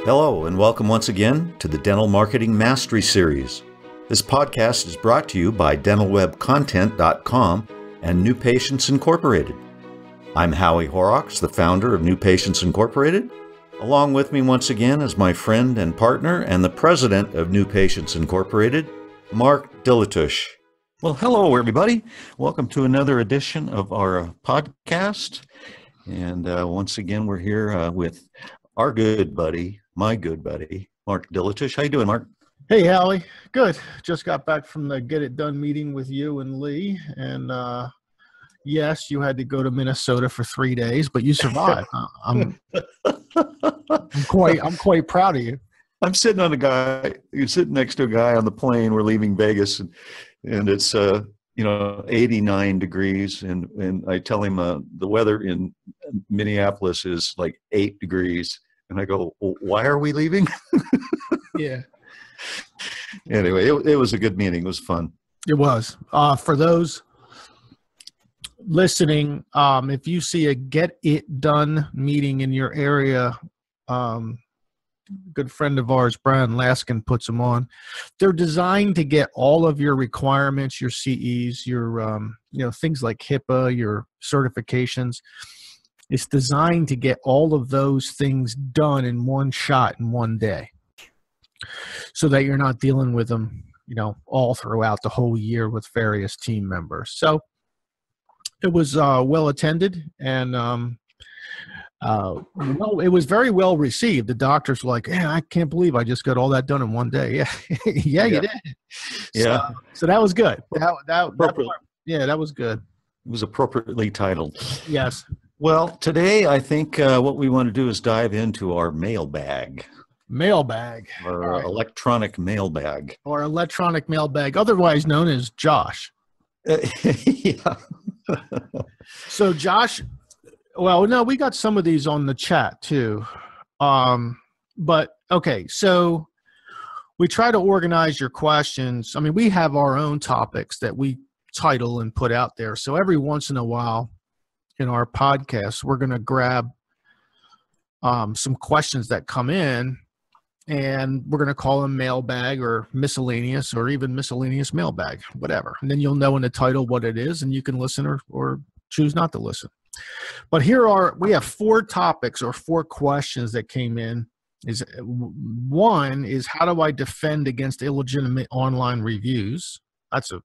Hello, and welcome once again to the Dental Marketing Mastery Series. This podcast is brought to you by dentalwebcontent.com and New Patients Incorporated. I'm Howie Horrocks, the founder of New Patients Incorporated. Along with me once again is my friend and partner and the president of New Patients Incorporated, Mark Dilitush. Well, hello, everybody. Welcome to another edition of our podcast. And once again, we're here with our good buddy, my good buddy, Mark Dilitush. How you doing, Mark? Hey, Howie. Good. Just got back from the Get It Done meeting with you and Lee. And yes, you had to go to Minnesota for 3 days, but you survived. I'm quite proud of you. I'm sitting on a guy. You're sitting next to a guy on the plane. We're leaving Vegas, and it's 89 degrees, and I tell him the weather in Minneapolis is like 8 degrees, and I go, well, why are we leaving? Yeah. Anyway, it was a good meeting. It was fun. It was. For those listening, if you see a Get It Done meeting in your area, good friend of ours, Brian Laskin, puts them on. They're designed to get all of your requirements, your CEs, your things like HIPAA, your certifications. It's designed to get all of those things done in one shot in one day, so that you're not dealing with them, all throughout the whole year with various team members. So it was well attended, and it was very well received. The doctors were like, "Yeah, I can't believe I just got all that done in one day." Yeah, yeah, you did. Yeah. So that was good. That was good. It was appropriately titled. Yes. Well, today I think what we want to do is dive into our mailbag. Mailbag. Or electronic mailbag. Or electronic mailbag, otherwise known as Josh. Yeah. So Josh, well, no, we got some of these on the chat too. But okay, so we try to organize your questions. I mean, we have our own topics that we title and put out there. So every once in a while in our podcast, we're going to grab some questions that come in, and we're going to call them mailbag or miscellaneous, or even miscellaneous mailbag, whatever. And then you'll know in the title what it is, and you can listen or choose not to listen. But we have 4 topics or 4 questions that came in. One is, how do I defend against illegitimate online reviews?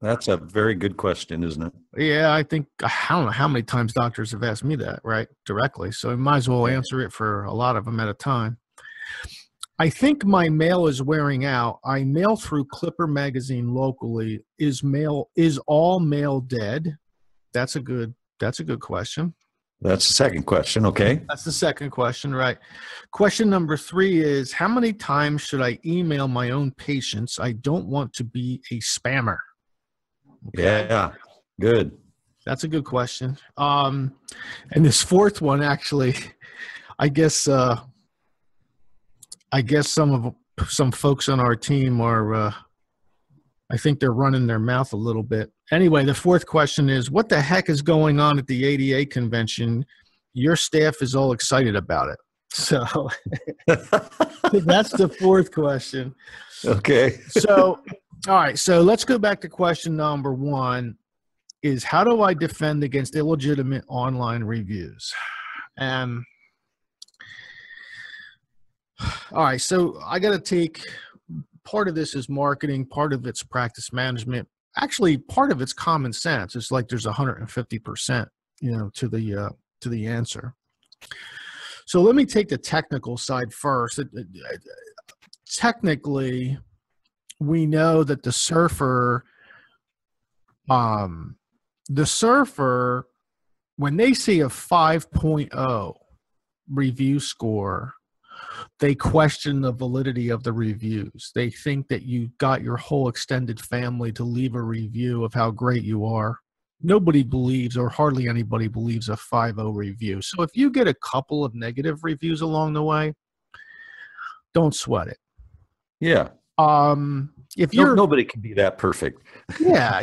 That's a very good question, isn't it? Yeah, I don't know how many times doctors have asked me that, right, directly. So I might as well answer it for a lot of them at a time. I think my mail is wearing out. I mail through Clipper magazine locally. Is all mail dead? That's a good question. That's the second question. Okay. That's the second question, right? Question number 3 is, how many times should I email my own patients? I don't want to be a spammer. Okay. Yeah. Good. That's a good question. And this 4th one, actually, I guess some folks on our team are, I think they're running their mouth a little bit. Anyway, the 4th question is, what the heck is going on at the ADA convention? Your staff is all excited about it. So that's the 4th question. Okay. So, all right. So let's go back to question number 1 is, how do I defend against illegitimate online reviews? And all right. So I got to take part of this is marketing, part of it's practice management. Actually, part of it's common sense. It's like there's 150%, to the answer. So let me take the technical side first. Technically, we know that the surfer, when they see a 5.0 review score, they question the validity of the reviews. They think that you got your whole extended family to leave a review of how great you are. Nobody believes, or hardly anybody believes, a 5.0 review. So if you get a couple of negative reviews along the way, don't sweat it. Yeah. if you're nobody can be that perfect. yeah,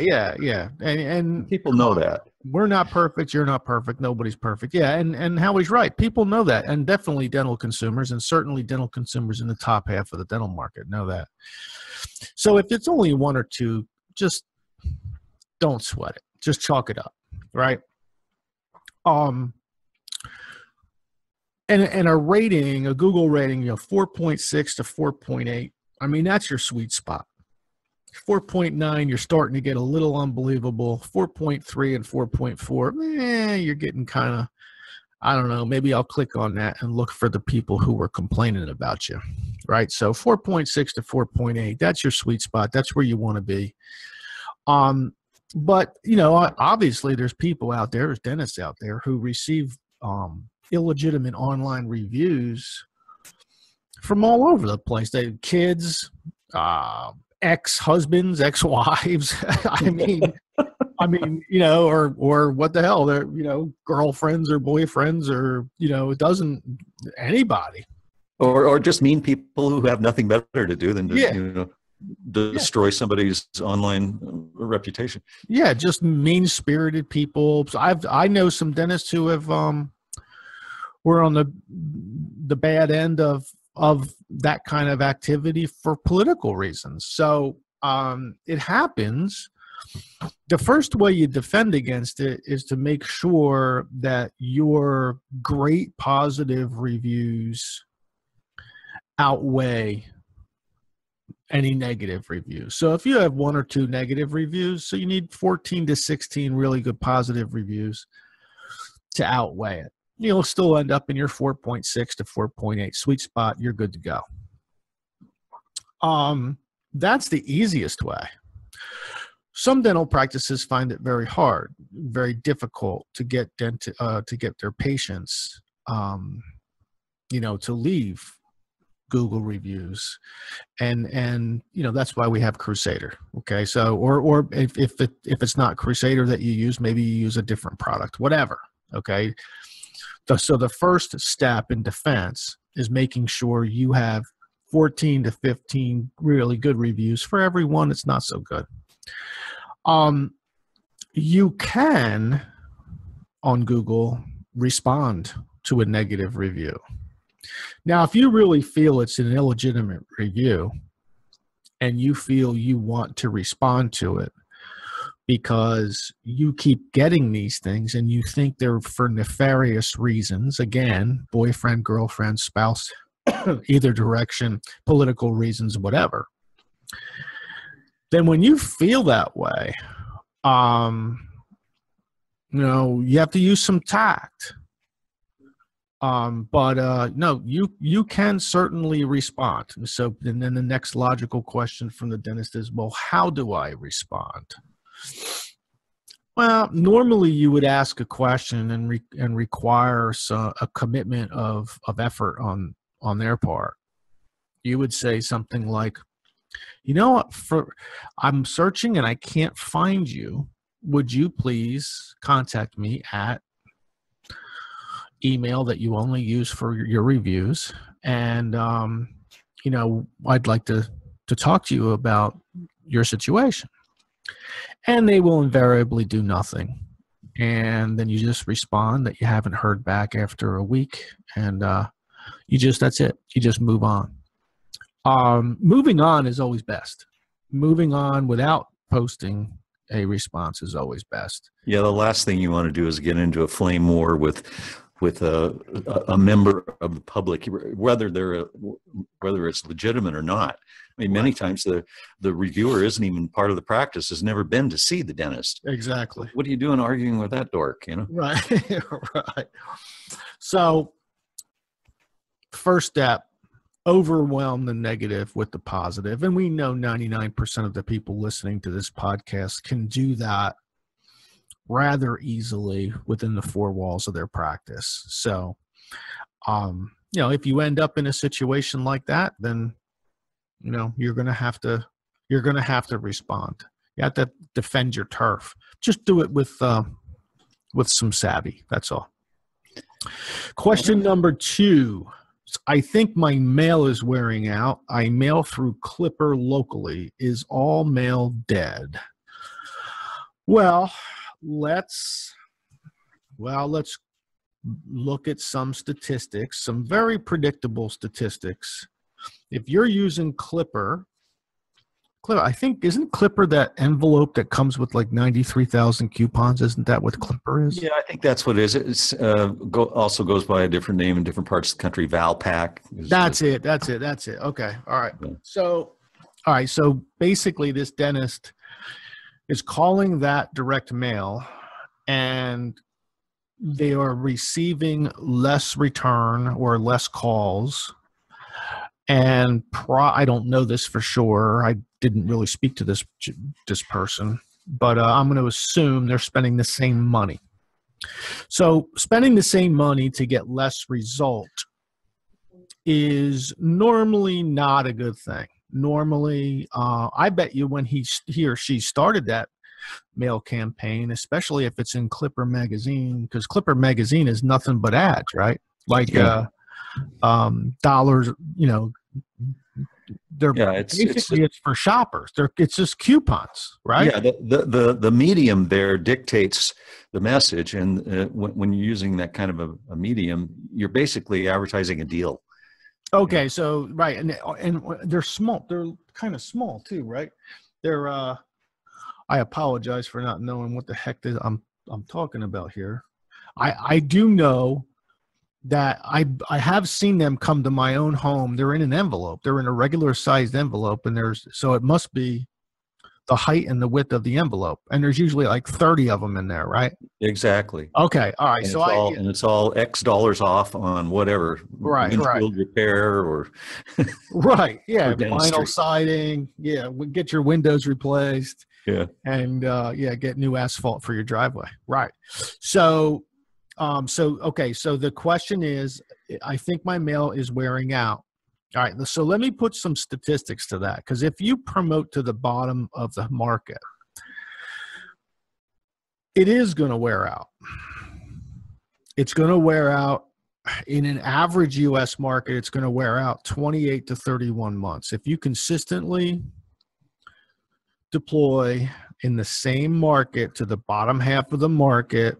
and People know that. we're not perfect. You're not perfect. Nobody's perfect. Yeah, and Howie's right. People know that, and definitely dental consumers, and certainly dental consumers in the top half of the dental market know that. So if it's only one or two, just don't sweat it. Just chalk it up, right? And a rating, a Google rating, 4.6 to 4.8. I mean, that's your sweet spot. 4.9, you're starting to get a little unbelievable. 4.3 and 4.4, you're getting kind of, I don't know, maybe I'll click on that and look for the people who were complaining about you, right? So 4.6 to 4.8, that's your sweet spot. That's where you want to be. But, obviously there's people out there, there's dentists out there who receive illegitimate online reviews from all over the place. They have kids, ex-husbands, ex-wives. I mean, or what the hell, they're, girlfriends or boyfriends or, it doesn't, anybody. Or just mean people who have nothing better to do than to, destroy somebody's online reputation. Yeah, just mean-spirited people. So I know some dentists who have were on the bad end of that kind of activity for political reasons. So it happens. The first way you defend against it is to make sure that your great positive reviews outweigh any negative reviews. So if you have one or two negative reviews, so you need 14 to 16 really good positive reviews to outweigh it. You'll still end up in your 4.6 to 4.8 sweet spot. You're good to go. That's the easiest way. Some dental practices find it very hard, very difficult to get their patients, to leave Google reviews, and that's why we have Crusader. Okay, so or if it's not Crusader that you use, maybe you use a different product, whatever. Okay, so the first step in defense is making sure you have 14 to 15 really good reviews for every one that's not so good. You can on Google respond to a negative review. Now, if you really feel it's an illegitimate review and you feel you want to respond to it because you keep getting these things and you think they're for nefarious reasons, again, boyfriend, girlfriend, spouse, either direction, political reasons, whatever, then when you feel that way, you have to use some tact. No, you can certainly respond. So, and then the next logical question from the dentist is, well, how do I respond? Well, normally you would ask a question and require a commitment of effort on their part. You would say something like, I'm searching and I can't find you. Would you please contact me at email that you only use for your reviews, and I'd like to talk to you about your situation. And they will invariably do nothing, and then you just respond that you haven't heard back after a week, and that's it. You just move on. Moving on is always best. Moving on without posting a response is always best. Yeah, the last thing you want to do is get into a flame war with a member of the public, whether it's legitimate or not. I mean, many times the reviewer isn't even part of the practice, has never been to see the dentist. Exactly. What are you doing arguing with that dork, Right. Right. So first step, overwhelm the negative with the positive. And we know 99% of the people listening to this podcast can do that rather easily within the four walls of their practice. So, if you end up in a situation like that, then, you're going to have to respond. You have to defend your turf. Just do it with some savvy. That's all. Question number 2. I think my mail is wearing out. I mail through Clipper locally. Is all mail dead? Well, let's look at some statistics, some very predictable statistics. If you're using Clipper, I think, isn't Clipper that envelope that comes with like 93,000 coupons? Isn't that what Clipper is? Yeah, I think that's what it is. It's also goes by a different name in different parts of the country. Valpak. That's it. Okay. All right. Yeah. So basically this dentist is calling that direct mail, and they are receiving less return or less calls. And I don't know this for sure. I didn't really speak to this person, but I'm going to assume they're spending the same money. So spending the same money to get less result is normally not a good thing. Normally, I bet you when he or she started that mail campaign, especially if it's in Clipper magazine, because Clipper magazine is nothing but ads, right? Like dollars, it's for shoppers. It's just coupons, right? Yeah, the medium there dictates the message, and when you're using that kind of a medium, you're basically advertising a deal. Okay, so right, and they're small. They're kind of small too, right? They're. I apologize for not knowing what the heck I'm talking about here. I do know that I have seen them come to my own home. They're in an envelope. They're in a regular sized envelope, and so it must be the height and the width of the envelope. And there's usually like 30 of them in there, right? Exactly. Okay. All right. And it's all X dollars off on whatever. Windshield repair or right. Yeah. Vinyl siding. Yeah. Get your windows replaced. Yeah. And get new asphalt for your driveway. Right. So the question is, I think my mail is wearing out. All right, so let me put some statistics to that, because if you promote to the bottom of the market, it is going to wear out. It's going to wear out in an average U.S. market. It's going to wear out 28 to 31 months. If you consistently deploy in the same market to the bottom half of the market,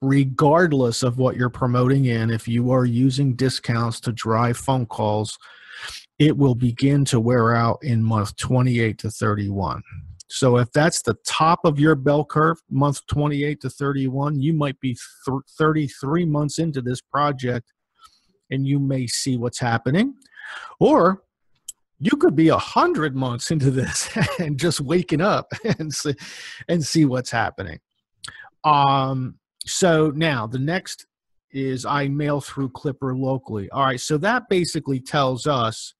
regardless of what you're promoting in, if you are using discounts to drive phone calls, it will begin to wear out in month 28 to 31. So if that's the top of your bell curve, month 28 to 31, you might be 33 months into this project, and you may see what's happening. Or you could be 100 months into this and just waking up and see what's happening. So now the next is I mail through Clipper locally. All right, so that basically tells us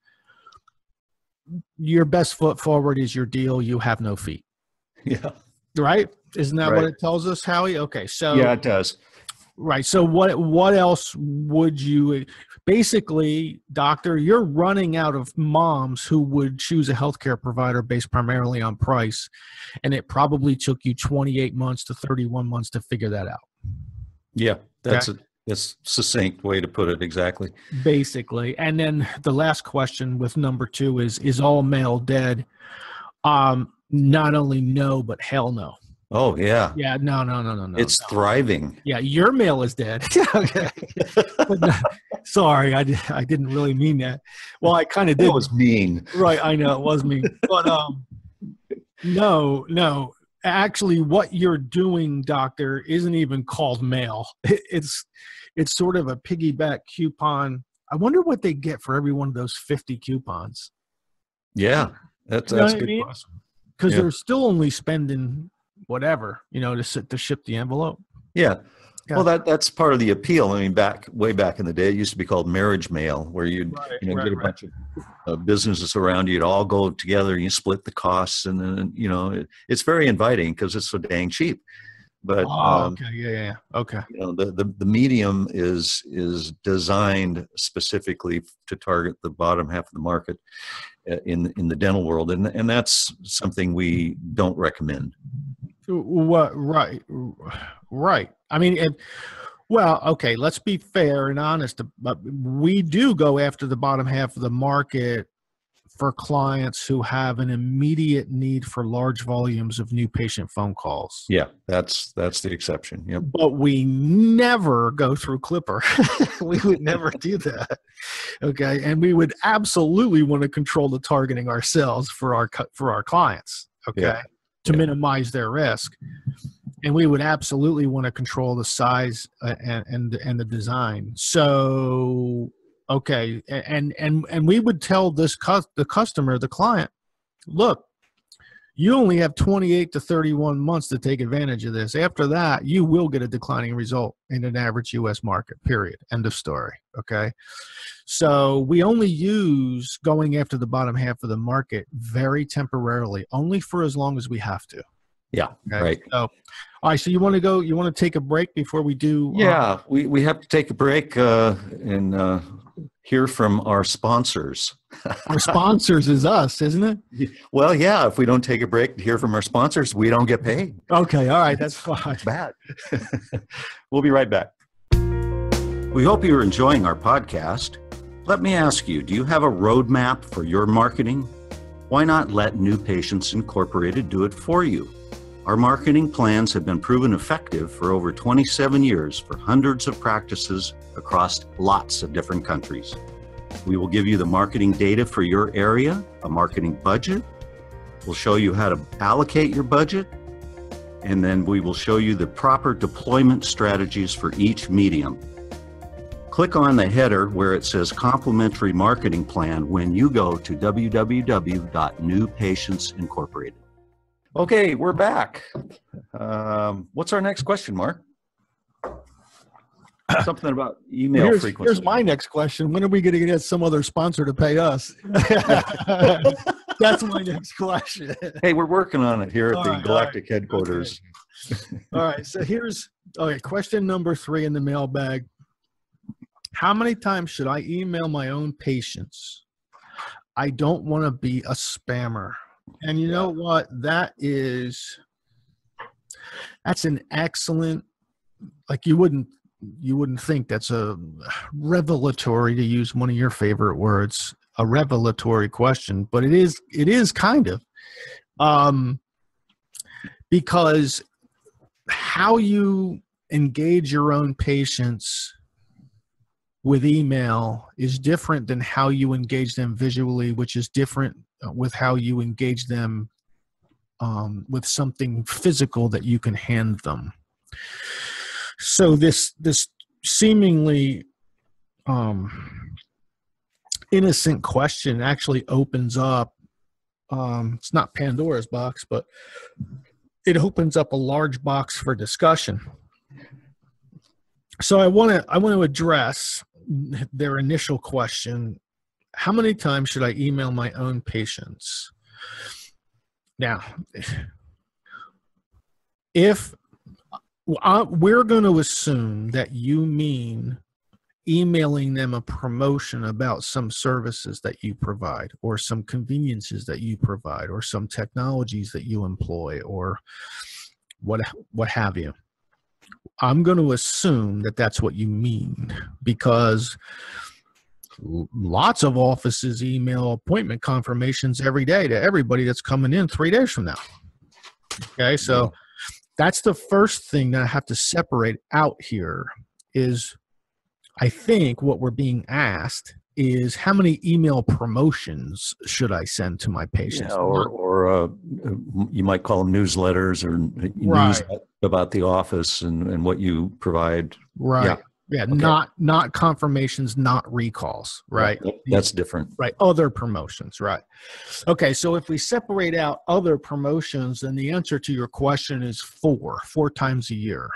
your best foot forward is your deal. You have no feet. Yeah. Right? Isn't that what it tells us, Howie? Okay, so yeah, it does. Right. So what else would you basically, doctor, you're running out of moms who would choose a healthcare provider based primarily on price, and it probably took you 28 months to 31 months to figure that out. Yeah, that's a succinct way to put it. Exactly. Basically. And then the last question with number 2 is all mail dead? Not only no, but hell no. Oh, yeah. Yeah, no. It's thriving. Yeah, your mail is dead. Okay. Sorry, I didn't really mean that. Well, I kind of did. It was mean. Right, I know, it was mean. But no. Actually, what you're doing, doctor, isn't even called mail. It's sort of a piggyback coupon. I wonder what they get for every one of those 50 coupons. Yeah, that's a good question. Because they're still only spending whatever, to ship the envelope. Yeah. Well, that's part of the appeal. I mean, way back in the day, it used to be called marriage mail, where you'd get a bunch of businesses around you. You'd all go together and you split the costs, and then it's very inviting because it's so dang cheap. But okay, okay. The medium is designed specifically to target the bottom half of the market in the dental world, and that's something we don't recommend. What? Right. I mean, Well, okay, let's be fair and honest. But we do go after the bottom half of the market for clients who have an immediate need for large volumes of new patient phone calls. Yeah, that's the exception. Yep. But we never go through Clipper. We would never do that. Okay, and we would absolutely want to control the targeting ourselves for our clients. Okay, Yeah. to minimize their risk. And we would absolutely want to control the size and the design. So, okay, and we would tell the customer, the client, look, you only have 28 to 31 months to take advantage of this. After that, you will get a declining result in an average U.S. market, period. End of story, okay? So we only use going after the bottom half of the market very temporarily, only for as long as we have to. Yeah, Okay? right. So, all right, so you want to take a break before we do? Yeah, we have to take a break and hear from our sponsors. Our sponsors is us, isn't it? Well, yeah, if we don't take a break to hear from our sponsors, we don't get paid. Okay, all right, that's fine. Bad. We'll be right back. We hope you're enjoying our podcast. Let me ask you, do you have a roadmap for your marketing? Why not let New Patients Incorporated do it for you? Our marketing plans have been proven effective for over 27 years for hundreds of practices across lots of different countries. We will give you the marketing data for your area, a marketing budget. We'll show you how to allocate your budget, and then we will show you the proper deployment strategies for each medium. Click on the header where it says Complimentary Marketing Plan when you go to www.newpatientsincorporated. Okay, we're back. What's our next question, Mark? Something about email frequency. Here's my next question. When are we going to get some other sponsor to pay us? That's my next question. Hey, we're working on it here at the Galactic headquarters. Okay. All right, so here's question number 3 in the mailbag. How many times should I email my own patients? I don't want to be a spammer. And you know what? That's an excellent, like you wouldn't think that's a revelatory, to use one of your favorite words, a revelatory question, but it is kind of, because how you engage your own patients with email is different than how you engage them visually, which is different with how you engage them with something physical that you can hand them. So this seemingly innocent question actually opens up, it's not Pandora's box, but it opens up a large box for discussion. So I want to address their initial question: how many times should I email my own patients? Now, if we're going to assume that you mean emailing them a promotion about some services that you provide, or some conveniences that you provide, or some technologies that you employ, or what have you. I'm going to assume that that's what you mean, because lots of offices email appointment confirmations every day to everybody that's coming in 3 days from now. Okay, so that's the first thing that I have to separate out here. Is I think what we're being asked is, how many email promotions should I send to my patients? Yeah, or you might call them newsletters, or news about the office and what you provide. Right. Yeah. Okay. Not confirmations, not recalls. Right. That's different. Right. Other promotions. Right. Okay. So if we separate out other promotions, then the answer to your question is 4 times a year.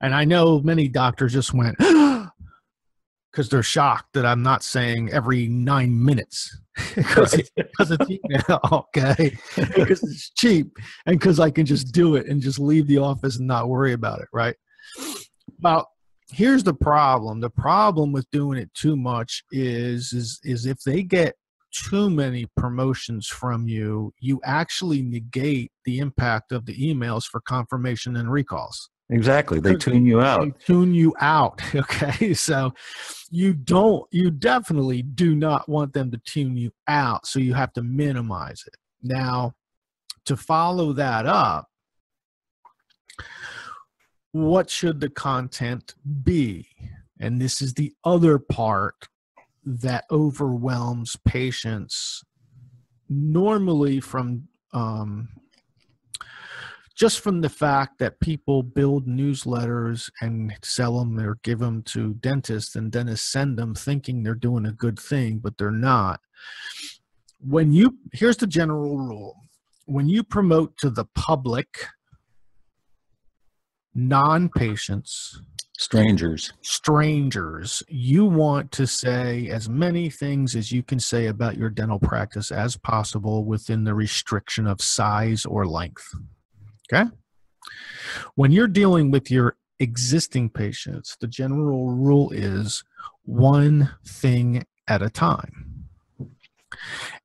And I know many doctors just went, because they're shocked that I'm not saying every 9 minutes because it's email, okay? Because it's cheap, and because I can just do it and just leave the office and not worry about it, right? Well, here's the problem. The problem with doing it too much is if they get too many promotions from you, you actually negate the impact of the emails for confirmation and recalls. Exactly. They tune you out. They tune you out. Okay. So you definitely do not want them to tune you out. So you have to minimize it. Now, to follow that up, what should the content be? And this is the other part that overwhelms patients normally from just from the fact that people build newsletters and sell them or give them to dentists, and dentists send them thinking they're doing a good thing, but they're not. Here's the general rule. When you promote to the public, non-patients, strangers, you want to say as many things as you can say about your dental practice as possible within the restriction of size or length. Okay? When you're dealing with your existing patients, the general rule is one thing at a time.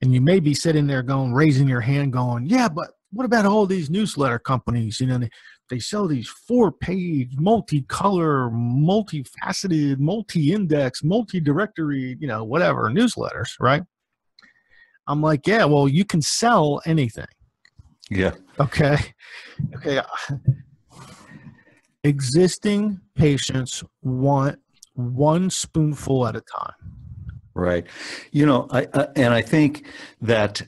And you may be sitting there raising your hand going, yeah, but what about all these newsletter companies? You know, they sell these 4-page, multicolor, multifaceted, multi-index, multi-directory, whatever, newsletters, right? I'm like, yeah, well, you can sell anything. Yeah. Okay. Existing patients want one spoonful at a time. Right. I think that,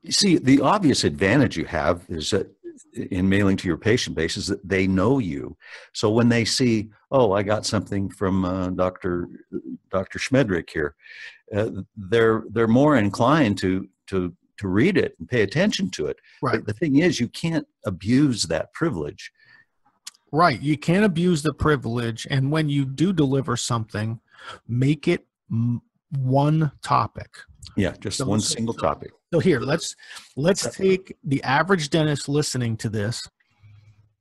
see, the obvious advantage you have is that in mailing to your patient base is that they know you. So when they see, oh, I got something from Dr. Schmedrick here, they're more inclined to read it and pay attention to it. Right. But the thing is, you can't abuse that privilege. Right. You can't abuse the privilege. And when you do deliver something, make it one topic. Yeah, just one single topic. So here, let's take the average dentist listening to this.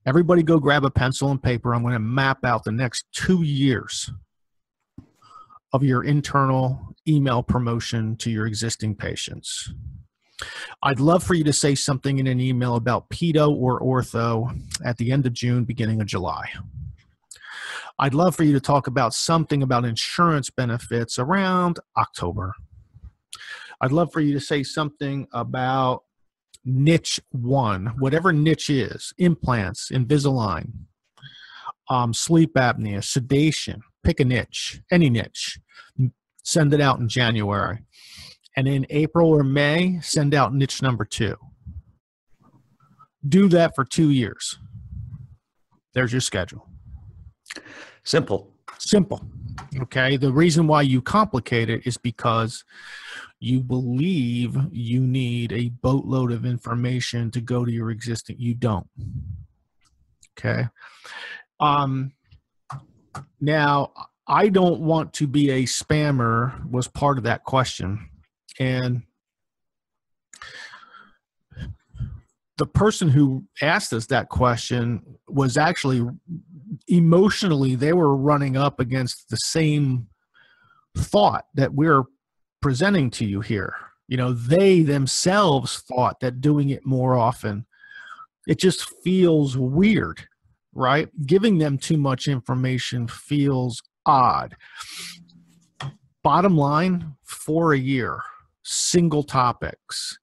Everybody go grab a pencil and paper. I'm going to map out the next 2 years of your internal email promotion to your existing patients. I'd love for you to say something in an email about pedo or ortho at the end of June, beginning of July. I'd love for you to talk about something about insurance benefits around October. I'd love for you to say something about niche 1, whatever niche is, implants, Invisalign, sleep apnea, sedation, pick a niche, any niche. Send it out in January. And in April or May, send out niche number 2. Do that for 2 years. There's your schedule. Simple. Okay. The reason why you complicate it is because you believe you need a boatload of information to go to your existing. You don't. Okay. Now, I don't want to be a spammer was part of that question. And the person who asked us that question was actually emotionally, they were running up against the same thought that we're presenting to you here. They themselves thought that doing it more often, it just feels weird, right? Giving them too much information feels odd. Bottom line, for a year, single topics.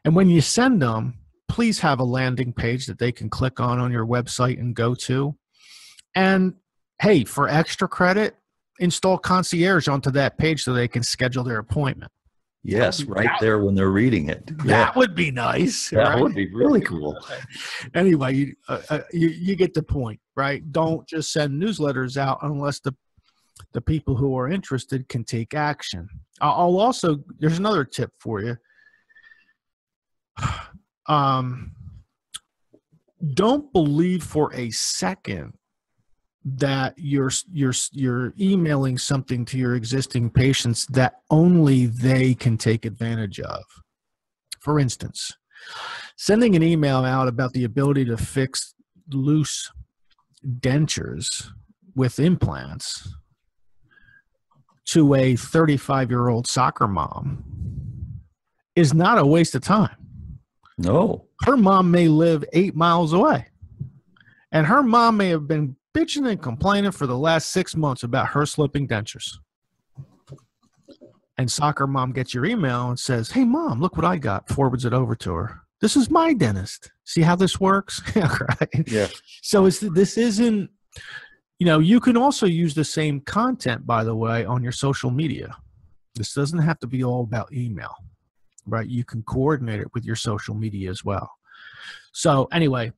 And when you send them, please have a landing page that they can click on your website and go to. And hey, for extra credit, install concierge onto that page so they can schedule their appointment. Yes, right there when they're reading it. That would be nice. That right? would be really cool. Anyway, you get the point, right? Don't just send newsletters out unless the people who are interested can take action. I'll also, there's another tip for you. Don't believe for a second that you're emailing something to your existing patients that only they can take advantage of. For instance, sending an email out about the ability to fix loose dentures with implants to a 35-year-old soccer mom is not a waste of time. No. Her mom may live 8 miles away. And her mom may have been bitching and complaining for the last 6 months about her slipping dentures. And soccer mom gets your email and says, hey, mom, look what I got. Forwards it over to her. This is my dentist. See how this works? Right? Yeah. So this isn't, you can also use the same content, by the way, on your social media. This doesn't have to be all about email, right? You can coordinate it with your social media as well. So anyway,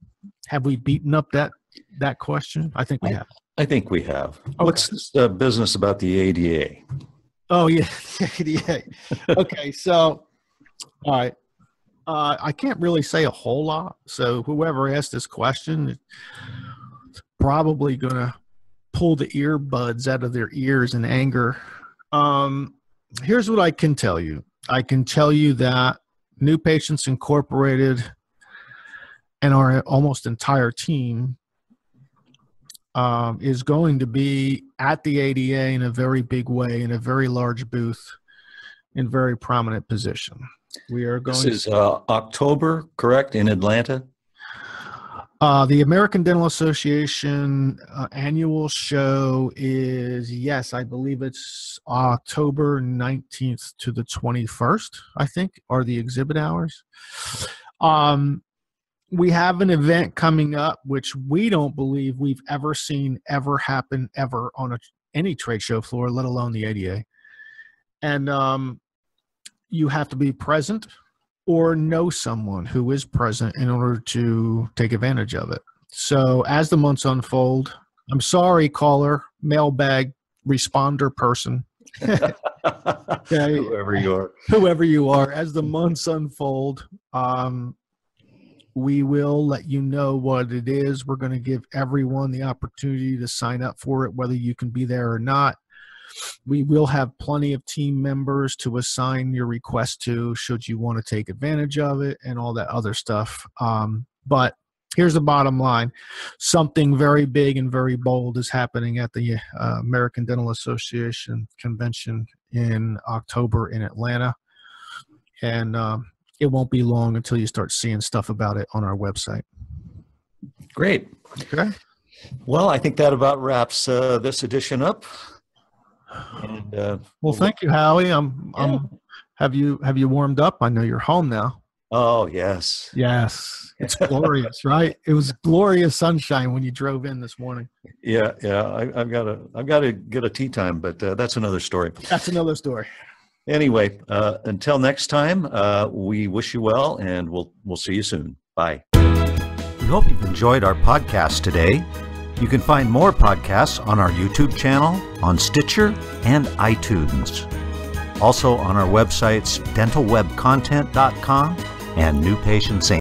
have we beaten up that question? I think we have. I think we have. Okay. What's this business about the ADA? Oh, yeah, the ADA. Okay, so, all right. I can't really say a whole lot. So whoever asked this question is probably going to pull the earbuds out of their ears in anger. Here's what I can tell you. I can tell you that New Patients Incorporated and our almost entire team is going to be at the ADA in a very big way, in a very large booth, in very prominent position. We are going. This is October, correct, in Atlanta? The American Dental Association annual show is, yes, I believe it's October 19th to the 21st, I think, are the exhibit hours. We have an event coming up, which we don't believe we've ever seen ever happen ever on any trade show floor, let alone the ADA. And you have to be present or know someone who is present in order to take advantage of it. So as the months unfold, I'm sorry, caller, mailbag, responder person. Okay. Whoever you are, as the months unfold, we will let you know what it is. We're going to give everyone the opportunity to sign up for it, whether you can be there or not. We will have plenty of team members to assign your request to should you want to take advantage of it and all that other stuff. But here's the bottom line. Something very big and very bold is happening at the American Dental Association convention in October in Atlanta. And it won't be long until you start seeing stuff about it on our website. Great. Okay. Well, I think that about wraps this edition up. And well, thank you, Howie. Have you warmed up? I know you're home now. Oh, yes. Yes. It's glorious, right? It was glorious sunshine when you drove in this morning. Yeah. I've got to get a tea time, but that's another story. That's another story. Anyway, until next time, we wish you well, and we'll see you soon. Bye. We hope you've enjoyed our podcast today. You can find more podcasts on our YouTube channel, on Stitcher, and iTunes. Also on our websites, dentalwebcontent.com and New Patients Inc.